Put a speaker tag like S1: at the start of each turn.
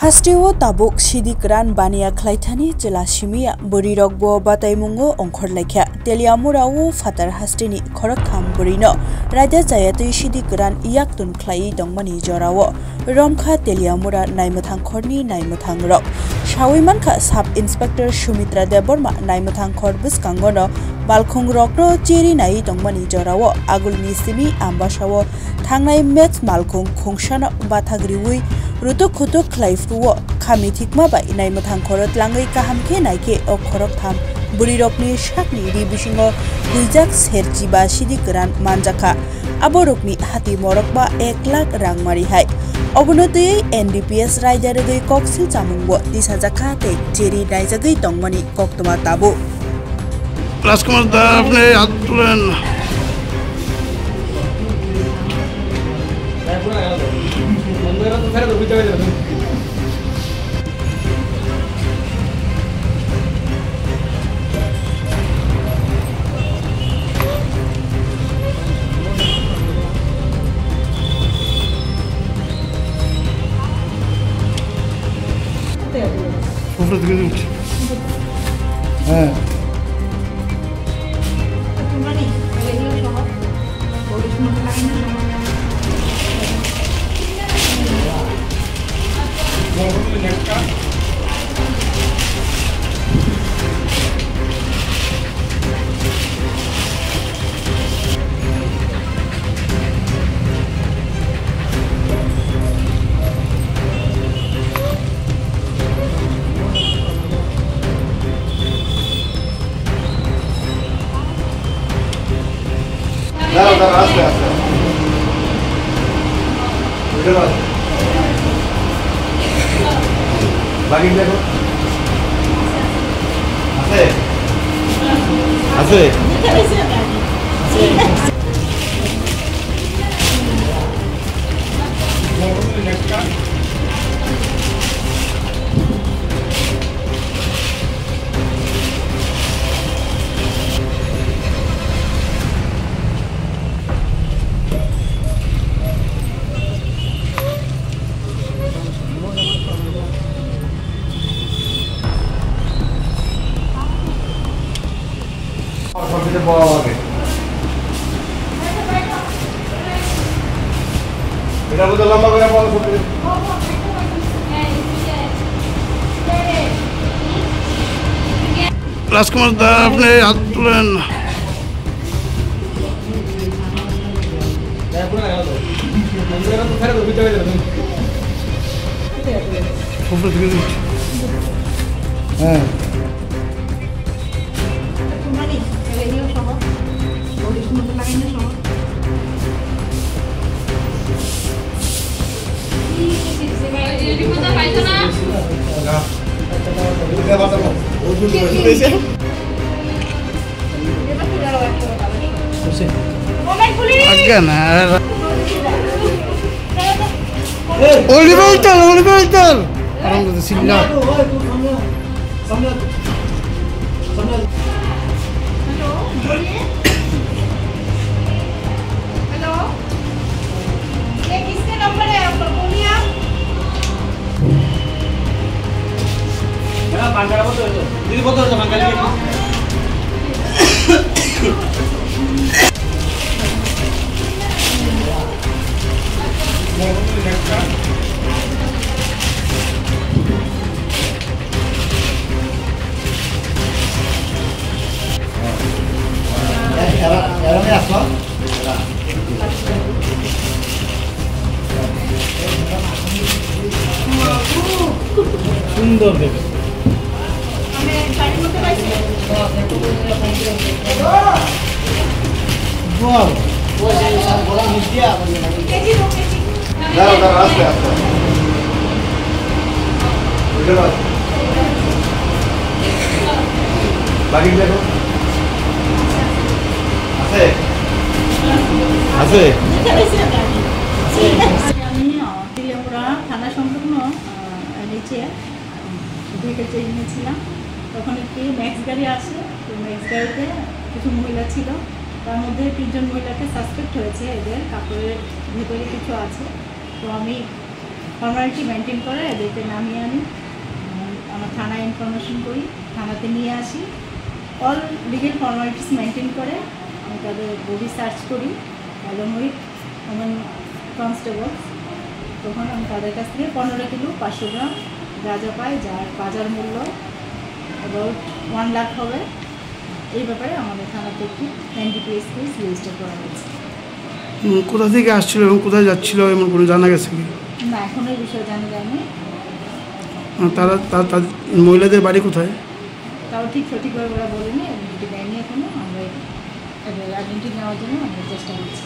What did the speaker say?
S1: Hasteo tabuk sidik ran bania klaithani jela simia borirok bo bataimungo ongkhor laikha teliamurau fatar hasteni khorak tham borino raja jayati sidik ran iyaktun khlai dongmani jorao romkha teliamura naimathang khorni naimathang rok shawiman kha sub inspector Shumitra Deborma naimathang khor biskangono balkhung rokno cheri nai dongmani jorao agulni simi ambashawo thangnai match malkhung khongshana bathagriwi rutuk khutuk khlaifruo khami thikma bai naimathang khorot langai kahamke naike okhorok tham burirokni shakni ri bisingo guijak serchi ba sidik ran manjaka aborokni hati morokba 1 lakh rang mari hai obonotei NDPS raijaroi koksil chamungbo disajaka te cheri naijagei tongmani koktoma tabu
S2: राजकुमार दा अपने हाथ तुलन राजकुमार दा अपने हाथ तुलन Oliver orang dari sini
S3: hello ये किसका नंबर है आपका बोलिए आप
S4: बांगाला बोलतो दीदी बोलतो बांगाला সুন্দর দেবে
S3: আমি গাড়ি মধ্যে পাইছি
S4: ওয়াও ওই যে সব বড় মিডিয়া
S3: কেজি দো কেজি
S2: দাও আস্তে আস্তে বুঝলে বাস বাকি দেখো আছে আছে
S5: আমি তিলিয়ামুড়া থানা সংলগ্ন নিচে ভেহিকেল নিয়েছিলাম তখন একটি ম্যাক্স গাড়ি আসে তো ম্যাক্স গাড়িতে কিছু মহিলা ছিল তার মধ্যে 3 জন মহিলাকে সাসপেক্ট হয়েছে এদের কাপড়ের ভেতরে কিছু আছে তো আমি ফর্মালিটি মেনটেন করে এদেরকে নামিয়ে আনি, আমরা থানায় ইনফরমেশন করি, থানাতে নিয়ে আসি, অল লিগেল ফর্মালিটিস মেনটেন করে আমি তাদের বডি সার্চ করি এবং উইথ ওমেন কনস্টেবল। তখন আমি তাদের কাছ থেকে 15 কিলো 500 গ্রাম গাঁজা পাই, যার বাজার মূল্য অ্যাবাউট 1 লাখ হবে। এই ব্যাপারে আমাদের থানাতে একটি NDPS কেস রেজিস্টার করা হয়েছে।
S2: কোথা থেকে আসছিল এবং কোথায় যাচ্ছিল এমন কোনো জানা গেছে কি?
S5: না, এখনো এই বিষয়ে জানা যায়নি।
S2: তারা মহিলাদের বাড়ি কোথায়
S5: তাও ঠিক সঠিকভাবে ওরা বলেনি, আইডেন্টি দেয়নি এখনো। আমরা আইডেন্টি নেওয়ার জন্য আমরা চেষ্টা করছি।